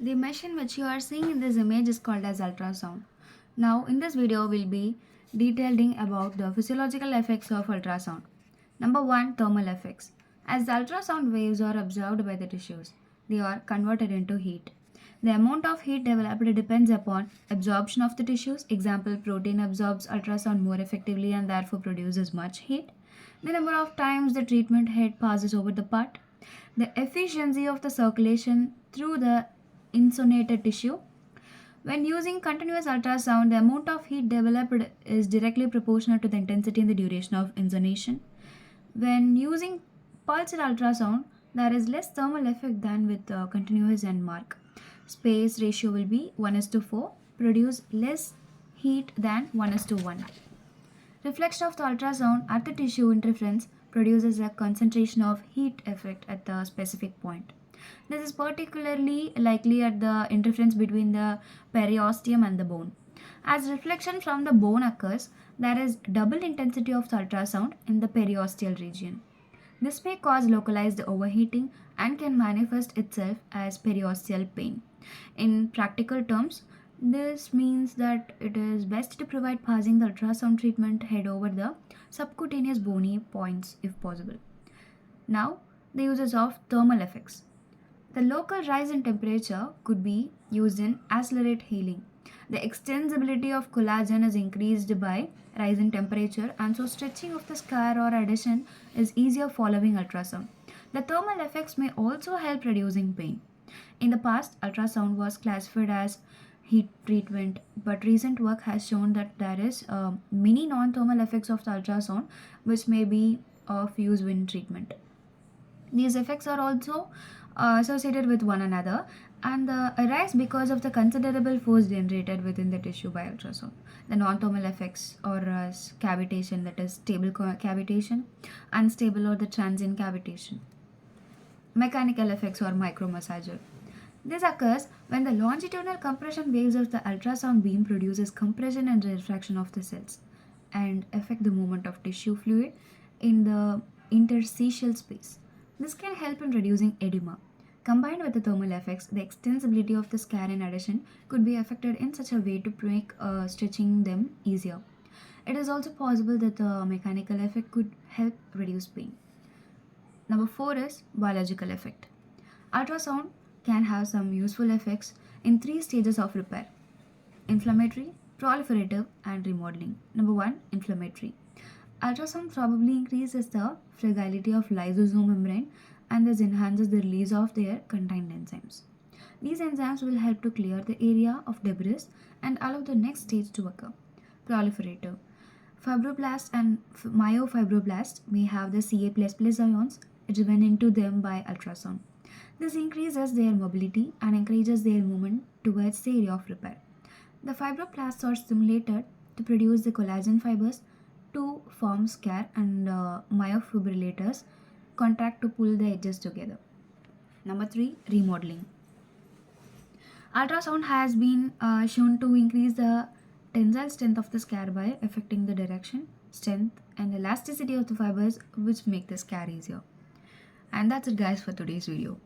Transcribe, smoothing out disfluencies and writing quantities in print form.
The machine which you are seeing in this image is called as ultrasound. Now in this video we'll be detailing about the physiological effects of ultrasound. Number 1, thermal effects. As the ultrasound waves are absorbed by the tissues, they are converted into heat. The amount of heat developed depends upon absorption of the tissues. Example, protein absorbs ultrasound more effectively and therefore produces much heat. The number of times the treatment head passes over the part. The efficiency of the circulation through the insulated tissue. When using continuous ultrasound, the amount of heat developed is directly proportional to the intensity and the duration of insolation. When using pulsed ultrasound, there is less thermal effect than with continuous and mark. Space ratio will be 1:4, produce less heat than 1:1. Reflection of the ultrasound at the tissue interference produces a concentration of heat effect at the specific point. This is particularly likely at the interference between the periosteum and the bone. As reflection from the bone occurs, there is double intensity of the ultrasound in the periosteal region. This may cause localized overheating and can manifest itself as periosteal pain. In practical terms, this means that it is best to provide passing the ultrasound treatment head over the subcutaneous bony points if possible. Now, the uses of thermal effects. The local rise in temperature could be used in accelerate healing. The extensibility of collagen is increased by rise in temperature, and so stretching of the scar or adhesion is easier following ultrasound. The thermal effects may also help reducing pain. In the past, ultrasound was classified as heat treatment, but recent work has shown that there is many non-thermal effects of the ultrasound which may be of use in treatment. These effects are also associated with one another and arise because of the considerable force generated within the tissue by ultrasound. The non-thermal effects or cavitation, that is stable cavitation, unstable or the transient cavitation. Mechanical effects or micromassager. This occurs when the longitudinal compression waves of the ultrasound beam produces compression and refraction of the cells and affect the movement of tissue fluid in the interstitial space. This can help in reducing edema. Combined with the thermal effects, the extensibility of the scar and adhesion could be affected in such a way to make stretching them easier. It is also possible that the mechanical effect could help reduce pain. Number 4 is biological effect. Ultrasound can have some useful effects in 3 stages of repair: inflammatory, proliferative, and remodeling. Number 1, inflammatory. Ultrasound probably increases the fragility of lysosome membrane and thus enhances the release of their contained enzymes. These enzymes will help to clear the area of debris and allow the next stage to occur. Proliferative. Fibroblasts and myofibroblasts may have the Ca++ ions driven into them by ultrasound. This increases their mobility and encourages their movement towards the area of repair. The fibroblasts are stimulated to produce the collagen fibers to form scar, and myofibrillators contract to pull the edges together. Number 3, remodeling. Ultrasound has been shown to increase the tensile strength of the scar by affecting the direction, strength, and elasticity of the fibers, which make the scar easier. And that's it, guys, for today's video.